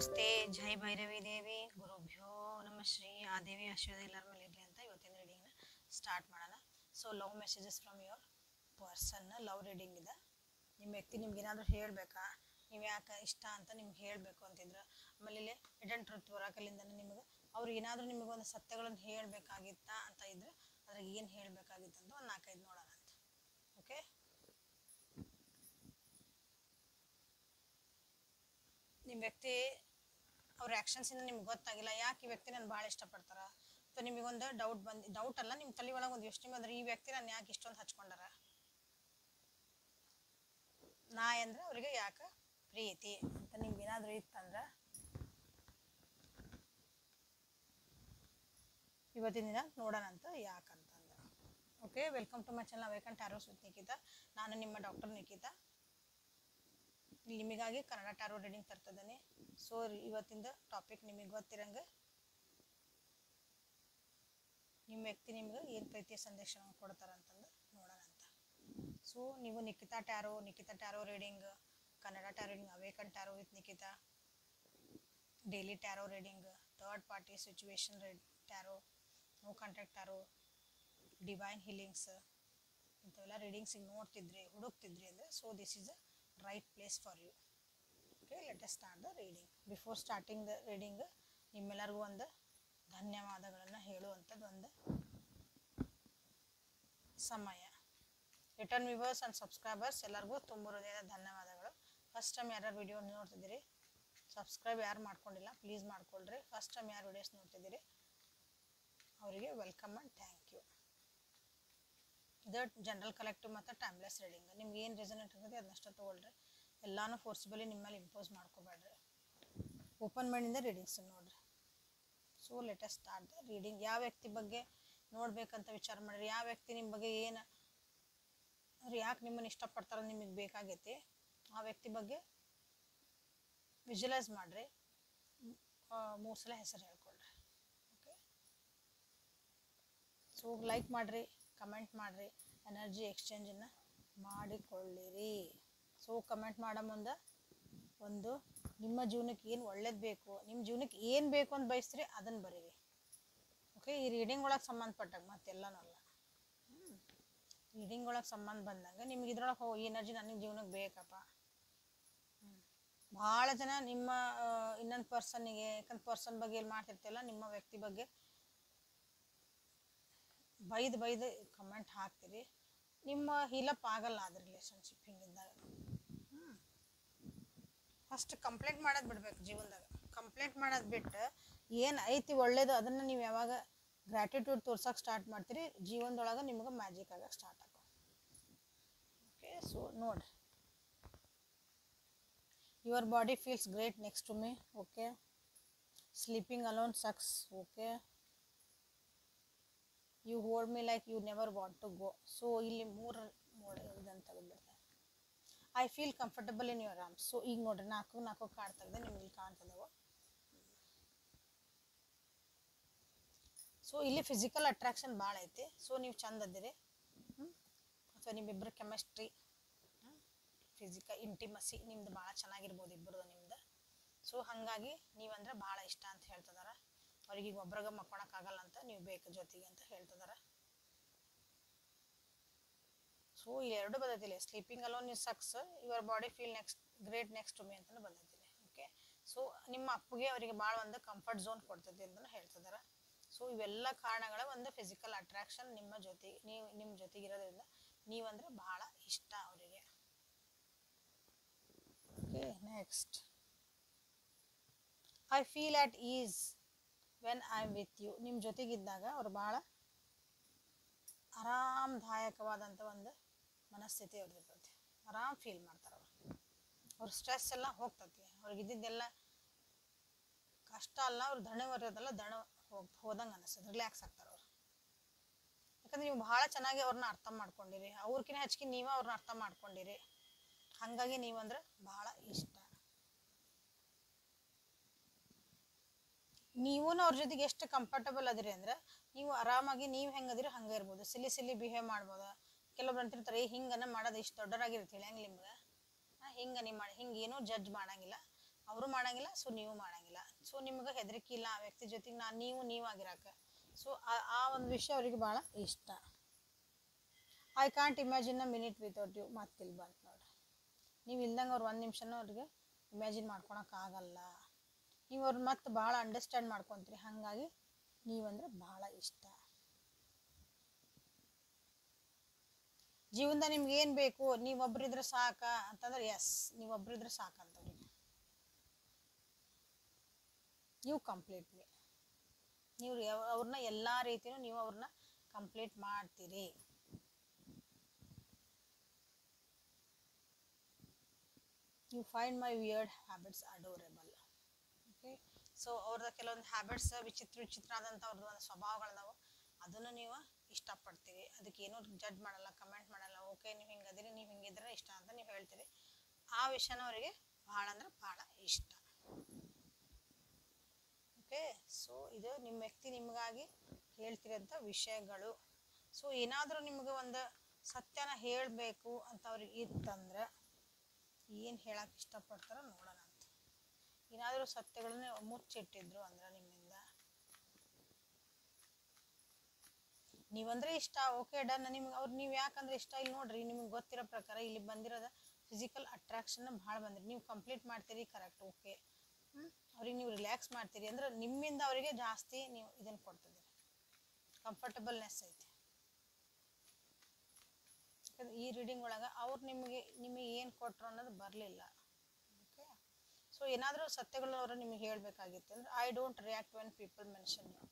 ನಮಸ್ತೆ, ಜೈ ಭೈರವಿ ದೇವಿ, ಗುರುಭ್ಯೋ ನಮಃ ಶ್ರೀ. ಆ ದೇವಿ ಆಶೀರ್ವಾದ ಎಲ್ಲರ ಮೇಲೆ ಇರಲಿ ಅಂತ ಇವತ್ತಿನ ರೀಡಿಂಗ್ನ ಸ್ಟಾರ್ಟ್ ಮಾಡೋಣ. So love messages from your person, love reading ಇದೆ. ನಿಮ್ಮ ವ್ಯಕ್ತಿ ನಿಮ್ಗೆ ಏನಾದರೂ ಹೇಳಬೇಕಾ, ನೀವು ಯಾಕೆ ಇಷ್ಟ ಅಂತ ನಿಮ್ಗೆ ಹೇಳಬೇಕು ಅಂತಿದ್ರು. ಆಮೇಲೆ ಇಲ್ಲಿ ಹಿಡನ್ ಟ್ರುತ್ ಬರೋಕಲ್ಲಿಂದ ನಿಮಗೆ ಅವ್ರು ಏನಾದರೂ ನಿಮಗೆ ಒಂದು ಸತ್ಯಗಳನ್ನು ಹೇಳಬೇಕಾಗಿತ್ತಾ ಅಂತ ಇದ್ರೆ ಅದ್ರಾಗ ಏನು ಹೇಳಬೇಕಾಗಿತ್ತು ಅಂತ ಒಂದು 4-5 ನೋಡೋಣ ಅಂತ. ಓಕೆ, ನಿಮ್ಮ ವ್ಯಕ್ತಿ ಅವ್ರ ಆ್ಯಕ್ಷನ್ಸಿಂದ ನಿಮ್ಗೆ ಗೊತ್ತಾಗಿಲ್ಲ ಯಾಕೆ ಈ ವ್ಯಕ್ತಿ ನಾನು ಭಾಳ ಇಷ್ಟಪಡ್ತಾರ, ಅಥವಾ ನಿಮಗೊಂದು ಡೌಟ್ ಅಲ್ಲ, ನಿಮ್ಮ ತಲೆ ಒಳಗೆ ಒಂದು ಯೋಚನೆ ಬಂದ್ರೆ ಈ ವ್ಯಕ್ತಿ ನಾನು ಯಾಕೆ ಇಷ್ಟೊಂದು ಹಚ್ಕೊಂಡಾರ, ನಾ ಅಂದ್ರೆ ಅವ್ರಿಗೆ ಯಾಕೆ ಪ್ರೀತಿ ಅಂತ ನಿಮ್ಗೆ ಏನಾದರೂ ಇತ್ತಂದ್ರೆ ಇವತ್ತಿನ ದಿನ ನೋಡೋಣ ಅಂತ ಯಾಕಂತಂದ್ರೆ. Okay, welcome to my channel awaken tarots with Nikhita. ನಾನು ನಿಮ್ಮ ಡಾಕ್ಟರ್ ನಿಖಿತಾ. ನಿಮಗಾಗಿ ಕನ್ನಡ ಟ್ಯಾರೋ ರೀಡಿಂಗ್ ತರ್ತಿದ್ದೇನೆ. ಸೊ ಇವತ್ತಿಂದ ಟಾಪಿಕ್ ನಿಮಗೆ ಗೊತ್ತಿರಂಗೆ ನಿಮ್ಮ ವ್ಯಕ್ತಿ ನಿಮ್ಗೆ ಏನು ಪ್ರೀತಿಯ ಸಂದೇಶ ಕೊಡ್ತಾರಂತಂದು ನೋಡೋಣ ಅಂತ. ಸೊ ನೀವು Nikhita tarot reading, Kannada tarot reading, awaken tarot with Nikhita, daily tarot reading, third party situation tarot, no contact tarot, divine healings ಇಂಥವೆಲ್ಲ ರೀಡಿಂಗ್ಸಿಗೆ ಹುಡುಕ್ತಿದ್ರಿ ಅಂದರೆ so this is a right place for you. Okay, let us start the reading. Before starting the reading, ನಿಮ್ಮೆಲ್ಲರಿಗೂ ಒಂದು ಧನ್ಯವಾದಗಳನ್ನು ಹೇಳುವಂಥದ್ದು ಒಂದು ಸಮಯ. ರಿಟರ್ನ್ ವ್ಯೂವರ್ಸ್ ಆ್ಯಂಡ್ ಸಬ್ಸ್ಕ್ರೈಬರ್ಸ್ ಎಲ್ಲರಿಗೂ ತುಂಬ ಹೃದಯದ ಧನ್ಯವಾದಗಳು. ಫಸ್ಟ್ ಟೈಮ್ ಯಾರ್ಯಾರು ವಿಡಿಯೋ ನೋಡ್ತಿದ್ದೀರಿ, ಸಬ್ಸ್ಕ್ರೈಬ್ ಯಾರು ಮಾಡ್ಕೊಂಡಿಲ್ಲ ಪ್ಲೀಸ್ ಮಾಡ್ಕೊಳ್ರಿ. ಫಸ್ಟ್ ಟೈಮ್ ಯಾರು ವಿಡಿಯೋಸ್ ನೋಡ್ತಿದ್ದೀರಿ ಅವರಿಗೆ ವೆಲ್ಕಮ್ ಆ್ಯಂಡ್ ಥ್ಯಾಂಕ್ ಯು. ಇದು ಜನರಲ್ ಕಲೆಕ್ಟಿವ್ ಮತ್ತು ಟೈಮ್ಲೆಸ್ ರೀಡಿಂಗ್. ನಿಮ್ಗೆ ಏನು ರೆಸನೇಟ್ ಇರ್ತದೆ ಅದನ್ನಷ್ಟು ತೊಗೊಳ್ರಿ, ಎಲ್ಲಾನು ಫೋರ್ಸ್ಬಲಿ ನಿಮ್ಮ ಮೇಲೆ ಇಂಪೋಸ್ ಮಾಡ್ಕೋಬೇಡ್ರಿ. ಓಪನ್ ಮೈಂಡಿಂದ ರೀಡಿಂಗ್ಸ್ ನೋಡ್ರಿ. So let us start the reading. ಯಾವ ವ್ಯಕ್ತಿ ಬಗ್ಗೆ ನೋಡ್ಬೇಕಂತ ವಿಚಾರ ಮಾಡಿರಿ, ಯಾವ ವ್ಯಕ್ತಿ ನಿಮ್ಮ ಬಗ್ಗೆ ಏನು ಅವ್ರು ಯಾಕೆ ನಿಮ್ಮನ್ನು ಇಷ್ಟಪಡ್ತಾರೋ ನಿಮಗೆ ಬೇಕಾಗೈತಿ, ಆ ವ್ಯಕ್ತಿ ಬಗ್ಗೆ ವಿಜುವಲೈಸ್ ಮಾಡಿರಿ. 3 ಸಲ ಹೆಸರು ಹೇಳ್ಕೊಳ್ರಿ. ಓಕೆ, ಸೊ ಲೈಕ್ ಮಾಡಿರಿ, ಕಮೆಂಟ್ ಮಾಡಿರಿ, ಎನರ್ಜಿ ಎಕ್ಸ್ಚೇಂಜನ್ನು ಮಾಡಿಕೊಳ್ಳಿರಿ. ಸೊ ಕಮೆಂಟ್ ಮಾಡೋ ಮುಂದೆ ಒಂದು ನಿಮ್ಮ ಜೀವನಕ್ಕೆ ಏನು ಒಳ್ಳೇದು ಬೇಕು, ನಿಮ್ಮ ಜೀವನಕ್ಕೆ ಏನು ಬೇಕು ಅಂತ ಬಯಸ್ತೀರಿ ಅದನ್ನು ಬರೀರಿ. ಓಕೆ, ಈ ರೀಡಿಂಗ್ ಒಳಗೆ ಸಂಬಂಧಪಟ್ಟಾಗ ಮತ್ತೆಲ್ಲನಲ್ಲ, ರೀಡಿಂಗ್ ಒಳಗೆ ಸಂಬಂಧ ಬಂದಂಗೆ ನಿಮ್ಗೆ ಇದ್ರೊಳಗೆ ಈ ಎನರ್ಜಿ ನನಗೆ ಜೀವನಕ್ಕೆ ಬೇಕಪ್ಪ. ಭಾಳ ಜನ ನಿಮ್ಮ ಇನ್ನೊಂದು ಪರ್ಸನ್ನಿಗೆ, ಯಾಕಂದ್ರೆ ಪರ್ಸನ್ ಬಗ್ಗೆ ಏನು ಮಾಡ್ತಿರ್ತಿಲ್ಲ, ನಿಮ್ಮ ವ್ಯಕ್ತಿ ಬಗ್ಗೆ ಬೈದು ಕಮೆಂಟ್ ಹಾಕ್ತೀರಿ. ನಿಮ್ಮ ಹೀಲಪ್ ಆಗಲ್ಲ ಅದ್ರ ರಿಲೇಷನ್ಶಿಪ್ ಹಿಂಗಿದ್ದಾಗ. ಫಸ್ಟ್ ಕಂಪ್ಲೇಂಟ್ ಮಾಡೋದು ಬಿಡ್ಬೇಕು ಜೀವನದಾಗ. ಕಂಪ್ಲೇಂಟ್ ಮಾಡೋದು ಬಿಟ್ಟು ಏನು ಐತಿ ಒಳ್ಳೇದು ಅದನ್ನು ನೀವು ಯಾವಾಗ ಗ್ರ್ಯಾಟಿಟ್ಯೂಡ್ ತೋರ್ಸೋಕೆ ಸ್ಟಾರ್ಟ್ ಮಾಡ್ತೀರಿ ಜೀವನದೊಳಗೆ ನಿಮ್ಗೆ ಮ್ಯಾಜಿಕ್ ಆಗಕ್ಕೆ ಸ್ಟಾರ್ಟ್ ಆಗೋ. ಓಕೆ, ಸೊ ನೋಡ್ರಿ, your body feels great next to me. Okay, sleeping alone sucks. Okay, you hold me like you never want to go. So ಇಲ್ಲಿ 3 ಇದನ್ನು ತೆಗೆದುಬಿಡ್ತಾರೆ. I feel comfortable in your arms. So ಈಗ ನೋಡ್ರಿ 4 card ತೆಗೆದು ನಿಮ್ಗೆ ಇಲ್ಲಿ ಕಾಣ್ತದವು. ಸೊ ಇಲ್ಲಿ ಫಿಸಿಕಲ್ ಅಟ್ರಾಕ್ಷನ್ ಭಾಳ ಐತಿ. ಸೊ ನೀವು ಚಂದ ಅದಿರಿ, ಅಥವಾ ನಿಮ್ಮಿಬ್ಬರ ಕೆಮಿಸ್ಟ್ರಿ, ಫಿಸಿಕಲ್ ಇಂಟಿಮಸಿ ನಿಮ್ದು ಭಾಳ ಚೆನ್ನಾಗಿರ್ಬೋದು ಇಬ್ಬರದು ನಿಮ್ದು. ಸೊ ಹಾಗಾಗಿ ನೀವಂದ್ರೆ ಭಾಳ ಇಷ್ಟ ಅಂತ ಹೇಳ್ತಿದಾರ. ಅವ್ರಿಗೆ ಈಗ ಒಬ್ರಾಗ ಮಕ್ಕೊಳಕ್ಕಾಗಲ್ಲ ಅಂತ ನೀವು ಬೇಕು ಜೊತೆಗೆ ಅಂತ ಹೇಳ್ತಿದಾರ. ಸೊ ಇಲ್ಲಿ 2 ಬಂದೈತಿಲ್ಲ, sleeping alone is sucks, your body feel great next to me ಅಂತಲೂ ಬಂದೈತಿಲ್ಲ. ಓಕೆ, ಸೊ ನಿಮ್ಮ ಅಪ್ಪಗೆ ಅವರಿಗೆ ಭಾಳ ಒಂದು ಕಂಫರ್ಟ್ ಝೋನ್ ಕೊಡ್ತೈತಿ ಅಂತಲೂ ಹೇಳ್ತಿದಾರ. ಸೊ ಇವೆಲ್ಲ ಕಾರಣಗಳ ಒಂದು ಫಿಸಿಕಲ್ ಅಟ್ರಾಕ್ಷನ್ ನಿಮ್ಮ ಜೊತೆಗಿರೋದ್ರಿಂದ ನೀವಂದ್ರೆ ಭಾಳ ಇಷ್ಟ ಅವರಿಗೆ. Okay, next, I feel at ease when I am with you. ನಿಮ್ಮ ಜೊತೆಗಿದ್ದಾಗ ಅವ್ರು ಭಾಳ ಆರಾಮದಾಯಕವಾದಂಥ ಒಂದು ಮನಸ್ಥಿತಿ ಅವ್ರದ್ದು ಇರ್ತೈತಿ. ಆರಾಮ್ ಫೀಲ್ ಮಾಡ್ತಾರೆ ಅವ್ರ ಸ್ಟ್ರೆಸ್ ಎಲ್ಲ ಹೋಗ್ತೈತಿ. ಅವ್ರಿಗೆ ಇದ್ದಿದ್ದೆಲ್ಲ ಕಷ್ಟ ಅಲ್ಲ, ಅವ್ರು ದಣ ಬರೋದಲ್ಲ, ದಣ ಹೋದಂಗೆ ಅನಿಸ್ತದೆ, ರಿಲ್ಯಾಕ್ಸ್ ಆಗ್ತಾರೆ ಅವ್ರು. ಯಾಕಂದ್ರೆ ನೀವು ಭಾಳ ಚೆನ್ನಾಗಿ ಅವ್ರನ್ನ ಅರ್ಥ ಮಾಡ್ಕೊಂಡಿರಿ, ಅವ್ರಕಿನ್ನ ಹೆಚ್ಚಿಗೆ ನೀವು ಅವ್ರನ್ನ ಅರ್ಥ ಮಾಡ್ಕೊಂಡಿರಿ. ಹಾಗಾಗಿ ನೀವಂದ್ರೆ ಭಾಳ ಇಷ್ಟ. ನೀವು ಅವ್ರ ಜೊತೆಗೆ ಎಷ್ಟು ಕಂಫರ್ಟಬಲ್ ಅದಿರಿ ಅಂದ್ರೆ ನೀವು ಆರಾಮಾಗಿ ನೀವು ಹೆಂಗದಿರಿ ಹಂಗೆ ಇರ್ಬೋದು. ಸಿಲಿ ಬಿಹೇವ್ ಮಾಡ್ಬೋದು. ಕೆಲವೊಬ್ರು ಅಂತಿರ್ತಾರೆ ಹಿಂಗನ ಮಾಡೋದು ಇಷ್ಟು ದೊಡ್ಡರಾಗಿರ್ತೀವಿ ಹೆಂಗೆ ನಿಮ್ಗೆ ಹಿಂಗೆ ನೀವು ಮಾಡಿ ಹಿಂಗೆ ಏನೂ ಜಡ್ಜ್ ಮಾಡಂಗಿಲ್ಲ. ಅವರು ಮಾಡಂಗಿಲ್ಲ, ಸೊ ನೀವು ಮಾಡಂಗಿಲ್ಲ. ಸೊ ನಿಮ್ಗೆ ಹೆದರಿಕೆ ಇಲ್ಲ ಆ ವ್ಯಕ್ತಿ ಜೊತೆಗೆ ನೀವು ಆಗಿರಾಕ. ಸೊ ಆ ಒಂದು ವಿಷಯ ಅವ್ರಿಗೆ ಭಾಳ ಇಷ್ಟ. I can't imagine a minute without you. ಮತ್ತಿಲ್ಲಿ ಬಂತು ನೋಡ್ರಿ, ನೀವು ಇಲ್ದಂಗೆ ಅವ್ರು ಒಂದು ನಿಮಿಷನೂ ಅವ್ರಿಗೆ ಇಮ್ಯಾಜಿನ್ ಮಾಡ್ಕೊಳಕ್ಕಾಗಲ್ಲ. ನೀವು ಅವ್ರನ್ನ ಮತ್ತೆ ಭಾಳ ಅಂಡರ್ಸ್ಟ್ಯಾಂಡ್ ಮಾಡ್ಕೊತೀರಿ, ಹಾಗಾಗಿ ನೀವಂದ್ರೆ ಭಾಳ ಇಷ್ಟ. ಜೀವನದ ನಿಮ್ಗೆ ಏನು ಬೇಕು, ನೀವೊಬ್ರಿದ್ರೆ ಸಾಕ ಅಂತಂದ್ರೆ ಎಸ್, ನೀವೊಬ್ರಿದ್ರೆ ಸಾಕಂತವ್ರಿಗೆ. ನೀವು ಕಂಪ್ಲೀಟ್ಲಿ ನೀವು ಅವ್ರನ್ನ ಎಲ್ಲ ರೀತಿಯೂ ನೀವು ಅವ್ರನ್ನ ಕಂಪ್ಲೀಟ್ ಮಾಡ್ತೀರಿ. You find my weird habits adorable. Okay, so ಅವ್ರದ ಕೆಲವೊಂದು ಹ್ಯಾಬಿಟ್ಸ್ ವಿಚಿತ್ರ ಆದಂಥ ಅವ್ರದ್ದು ಒಂದು ಸ್ವಭಾವಗಳದಾವು, ಅದನ್ನು ನೀವು ಇಷ್ಟಪಡ್ತೀರಿ. ಅದಕ್ಕೆ ಏನೂ ಜಡ್ಜ್ ಮಾಡಲ್ಲ, ಕಮೆಂಟ್ ಮಾಡಲ್ಲ. ಓಕೆ, ನೀವು ಹಿಂಗದಿರಿ, ನೀವು ಹಿಂಗಿದ್ರೆ ಇಷ್ಟ ಅಂತ ನೀವು ಹೇಳ್ತೀರಿ. ಆ ವಿಷಯನ ಅವರಿಗೆ ಭಾಳ ಅಂದ್ರೆ ಭಾಳ ಇಷ್ಟ. ಓಕೆ, ಸೊ ಇದು ನಿಮ್ಮ ವ್ಯಕ್ತಿ ನಿಮಗಾಗಿ ಹೇಳ್ತಿರೋಂಥ ವಿಷಯಗಳು. ಸೊ ಏನಾದರೂ ನಿಮ್ಗೆ ಒಂದು ಸತ್ಯನ ಹೇಳಬೇಕು ಅಂತ ಅವ್ರಿಗೆ ಇತ್ತಂದ್ರೆ ಏನು ಹೇಳಕ್ಕೆ ಇಷ್ಟಪಡ್ತಾರೋ ನೋಡೋಣ ಅಂತ. ಏನಾದರೂ ಸತ್ಯಗಳನ್ನ ಮುಚ್ಚಿಟ್ಟಿದ್ರು ಅಂದ್ರೆ ನಿಮ್ಮಿಂದ, ನೀವಂದ್ರೆ ಇಷ್ಟ, ಓಕೆ ಡನ್. ನಿಮ್ಗೆ ಅವ್ರು ನೀವು ಯಾಕಂದ್ರೆ ಇಷ್ಟ, ಇಲ್ಲಿ ನೋಡ್ರಿ ನಿಮ್ಗೆ ಗೊತ್ತಿರೋ ಪ್ರಕಾರ ಇಲ್ಲಿ ಬಂದಿರೋದ ಫಿಸಿಕಲ್ ಅಟ್ರಾಕ್ಷನ್ ಭಾಳ ಬಂದಿರಿ. ನೀವು ಕಂಪ್ಲೀಟ್ ಮಾಡ್ತೀರಿ, ಕರೆಕ್ಟ್, ಓಕೆ. ಅವ್ರಿಗೆ ನೀವು ರಿಲ್ಯಾಕ್ಸ್ ಮಾಡ್ತೀರಿ ಅಂದ್ರೆ ನಿಮ್ಮಿಂದ ಅವರಿಗೆ ಜಾಸ್ತಿ ನೀವು ಇದನ್ನು ಕೊಡ್ತಿದ್ದೀರಿ, ಕಂಫರ್ಟಬಲ್ನೆಸ್ ಐತಿ. ಈ ರೀಡಿಂಗ್ ಒಳಗೆ ಅವ್ರು ನಿಮಗೆ ಏನು ಕೊಟ್ಟರು ಅನ್ನೋದು ಬರಲಿಲ್ಲ. ಓಕೆ, ಸೊ ಏನಾದರೂ ಸತ್ಯಗಳು ಅವರು ನಿಮಗೆ ಹೇಳಬೇಕಾಗಿತ್ತು ಅಂದ್ರೆ I don't react when people mention you.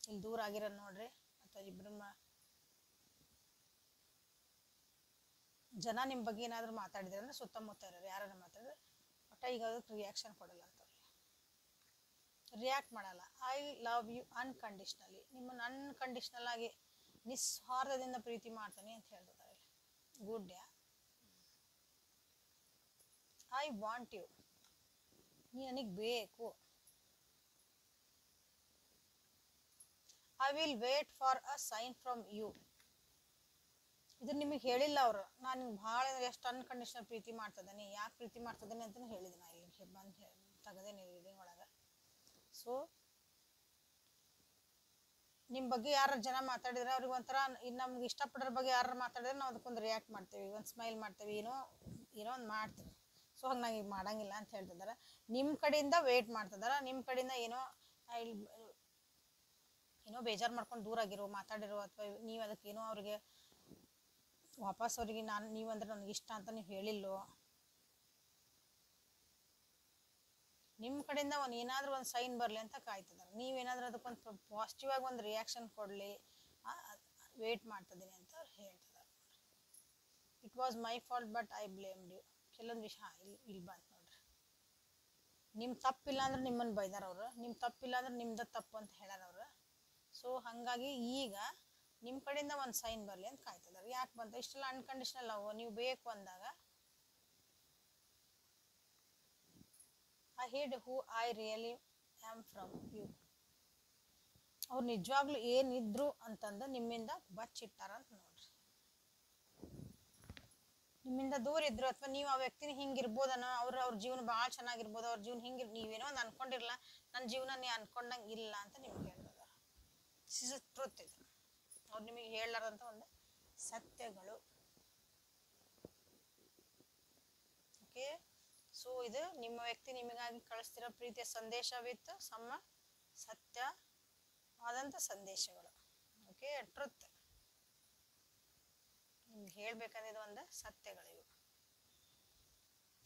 ಇಲ್ಲಿ ದೂರ ಆಗಿರೋದು ನೋಡ್ರಿ, ಅಥವಾ ಇಬ್ಬರು ಜನ ನಿಮ್ಮ ಬಗ್ಗೆ ಏನಾದರೂ ಮಾತಾಡಿದ್ರೆ ಅಂದ್ರೆ ಸುತ್ತಮುತ್ತ ಇರೋರು ಯಾರು ಮಾತಾಡಿದ್ರೆ ಒಟ್ಟ ಈಗ ಅದಕ್ಕೆ ರಿಯಾಕ್ಷನ್ ಕೊಡಲ್ಲ ಅಂತ, ರಿಯಾಕ್ಟ್ ಮಾಡಲ್ಲ. I love you unconditionally. ನಿಮ್ಮನ್ನು ಅನ್ಕಂಡೀಷ್ನಲ್ ಆಗಿ ನಿಸ್ವಾರ್ಥದಿಂದ ಪ್ರೀತಿ ಮಾಡ್ತಾನೆ ಅಂತ ಹೇಳ್ತಿದ್ದಾರೆ. Good yeah. I want you. ನೀ ನನಗೆ ಬೇಕು. I will wait for a sign from you. ಇದು ನಿಮಗೆ ಹೇಳಿಲ್ಲ ಅವರು, ನಾನು ನಿಮ್ಗೆ ಭಾಳ ಎಷ್ಟು ಅನ್ಕಂಡೀಷನಲ್ ಪ್ರೀತಿ ಮಾಡ್ತಿದ್ದೇನೆ, ಯಾಕೆ ಪ್ರೀತಿ ಮಾಡ್ತಿದ್ದೇನೆ ಅಂತಲೂ ಹೇಳಿದೆ ನಾ ಇಲ್ಲಿ ಬಂದು ತೆಗೆದೇನೆ ರೀಡಿಂಗ್ ಒಳಗೆ. ಸೊ ನಿಮ್ಮ ಬಗ್ಗೆ ಯಾರು ಜನ ಮಾತಾಡಿದ್ರೆ ಅವ್ರಿಗೆ ಒಂಥರ ನಮ್ಗೆ ಇಷ್ಟಪಡೋರ ಬಗ್ಗೆ ಯಾರು ಮಾತಾಡಿದ್ರೆ ನಾವು ಅದಕ್ಕೊಂದು ರಿಯಾಕ್ಟ್ ಮಾಡ್ತೀವಿ, ಒಂದು ಸ್ಮೈಲ್ ಮಾಡ್ತೀವಿ, ಏನೋ ಒಂದು ಮಾಡ್ತೀವಿ. ಸೊ ಹಂಗೆ ನಂಗೆ ಈಗ ಮಾಡೋಂಗಿಲ್ಲ ಅಂತ ಹೇಳ್ತಿದ್ದಾರೆ. ನಿಮ್ಮ ಕಡೆಯಿಂದ ವೇಟ್ ಮಾಡ್ತಿದ್ದಾರೆ, ನಿಮ್ಮ ಕಡೆಯಿಂದ ಏನೋ ಬೇಜಾರು ಮಾಡ್ಕೊಂಡು ದೂರ ಆಗಿರೋ ಮಾತಾಡಿರೋ, ಅಥವಾ ನೀವು ಅದಕ್ಕೆ ಏನೋ ಅವ್ರಿಗೆ ವಾಪಸ್ ಅವ್ರಿಗೆ ನೀವಂದ್ರೆ ನನಗೆ ಇಷ್ಟ ಅಂತ ನೀವು ಹೇಳಿಲ್ಲೋ, ನಿಮ್ಮ ಕಡೆಯಿಂದ ಏನಾದರೂ ಒಂದು ಸೈನ್ ಬರಲಿ ಅಂತ ಕಾಯ್ತಿದ್ದಾರೆ. ನೀವೇನಾದರೂ ಅದಕ್ಕೊಂದು ಪಾಸಿಟಿವ್ ಆಗಿ ಒಂದು ರಿಯಾಕ್ಷನ್ ಕೊಡಲಿ ವೇಟ್ ಮಾಡ್ತಿದ್ದೀನಿ ಅಂತ ಹೇಳ್ತಿದ್ದಾರೆ. It was my fault but I blamed you. ಕೆಲವೊಂದು ವಿಷಯ ಇಲ್ಲಿ ಬಂತು ನೋಡ್ರಿ, ನಿಮ್ಮ ತಪ್ಪಿಲ್ಲ ಅಂದ್ರೆ ನಿಮ್ಮನ್ನು ಬೈದಾರ ಅವರು, ನಿಮ್ಮ ತಪ್ಪಿಲ್ಲ ಅಂದ್ರೆ ನಿಮ್ದು ತಪ್ಪು ಅಂತ ಹೇಳ್ಯಾರ ಅವರು. ಸೊ ಹಾಗಾಗಿ ಈಗ ನಿಮ್ಮ ಕಡೆಯಿಂದ ಒಂದು ಸೈನ್ ಬರಲಿ ಅಂತ ಕಾಯ್ತಿದ್ದಾರೆ. ಯಾಕೆ ಬಂತ ಇಷ್ಟೆಲ್ಲ ಅನ್ಕಂಡೀಷನಲ್ ಲವ್, ನೀವು ಬೇಕು ಅಂದಾಗ I hide who I really am from you. ಅವ್ರು ನಿಜವಾಗ್ಲೂ ಏನಿದ್ರು ಅಂತಂದು ನಿಮ್ಮಿಂದ ಬಚ್ಚಿಟ್ಟಾರ ಅಂತ ನೋಡ್ರಿ. ನಿಮ್ಮಿಂದ ದೂರ ಇದ್ರು, ಅಥವಾ ನೀವು ಆ ವ್ಯಕ್ತಿನ ಹಿಂಗಿರ್ಬೋದನ್ನ, ಅವ್ರ ಜೀವನ ಭಾಳ ಚೆನ್ನಾಗಿರ್ಬೋದು, ಅವ್ರ ಜೀವನ ಹಿಂಗೆ ನೀವೇನೋ ಒಂದು ಅನ್ಕೊಂಡಿರಲ್ಲ, ನನ್ನ ಜೀವನ ನೀ ಅನ್ಕೊಂಡಂಗೆ ಇಲ್ಲ ಅಂತ ನಿಮ್ಗೆ ಹೇಳ್ತದ. This is truth. ಇದು ಅವ್ರು ನಿಮಗೆ ಹೇಳಾರಂತ ಒಂದು ಸತ್ಯಗಳು. ಓಕೆ, ಸೊ ಇದು ನಿಮ್ಮ ವ್ಯಕ್ತಿ ನಿಮಗಾಗಿ ಕಳಿಸ್ತಿರೋ ಪ್ರೀತಿಯ ಸಂದೇಶವಿತ್ತು, ಸತ್ಯವಾದಂಥ ಸಂದೇಶಗಳು. ಓಕೆ, ಟ್ರುತ್ ನಿಮ್ಗೆ ಹೇಳ್ಬೇಕಂದಿದ್ದು ಒಂದು ಸತ್ಯಗಳಿವು.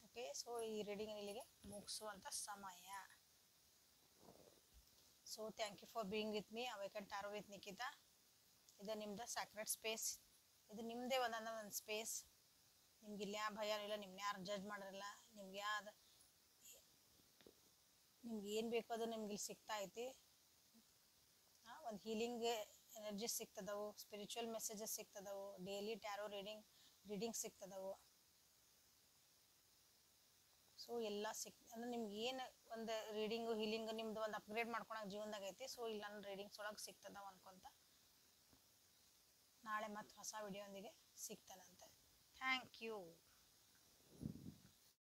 ಓಕೆ, ಸೊ ಈ ರೀಡಿಂಗ್ ಇಲ್ಲಿಗೆ ಮುಗಿಸುವಂಥ ಸಮಯ. So thank you for being with me awaken tarot with Nikhita. ಇದು ನಿಮ್ದು ಸ್ಯಾಕ್ರೆಡ್ ಸ್ಪೇಸ್, ಇದು ನಿಮ್ಮದೇ ಒಂದು ಸ್ಪೇಸ್. ನಿಮ್ಗೆ ಇಲ್ಲಿ ಯಾವ ಭಯ ಇಲ್ಲ, ನಿಮ್ನ ಯಾರು ಜಡ್ಜ್ ಮಾಡೋರಿಲ್ಲ. ನಿಮ್ಗೆ ಏನು ಬೇಕೋ ಅದು ನಿಮ್ಗೆ ಇಲ್ಲಿ ಸಿಗ್ತಾ ಐತಿ. ಒಂದು ಹೀಲಿಂಗ್ ಎನರ್ಜಿ ಸಿಗ್ತದವು, ಸ್ಪಿರಿಚುವಲ್ ಮೆಸೇಜಸ್ ಸಿಗ್ತದವು, ಡೈಲಿ ಟ್ಯಾರೋ ರೀಡಿಂಗ್ ಸಿಗ್ತದವು. ಸೊ ಎಲ್ಲ ಅಂದ್ರೆ ನಿಮ್ಗೆ ಏನು ಒಂದು ರೀಡಿಂಗು ಹೀಲಿಂಗ್ ನಿಮ್ದು ಒಂದು ಅಪ್ಗ್ರೇಡ್ ಮಾಡ್ಕೊಳಕ್ಕೆ ಜೀವನದಾಗ ಐತಿ. ಸೊ ಇಲ್ಲಿ ನನ್ನ ರೀಡಿಂಗ್ಸ್ ಒಳಗೆ ಸಿಗ್ತದವ ಅನ್ಕೊಂತ ನಾಳೆ ಮತ್ತೆ ಹೊಸ ವಿಡಿಯೋ ಒಂದಿಗೆ ಸಿಗ್ತಾನಂತೆ. Thank you.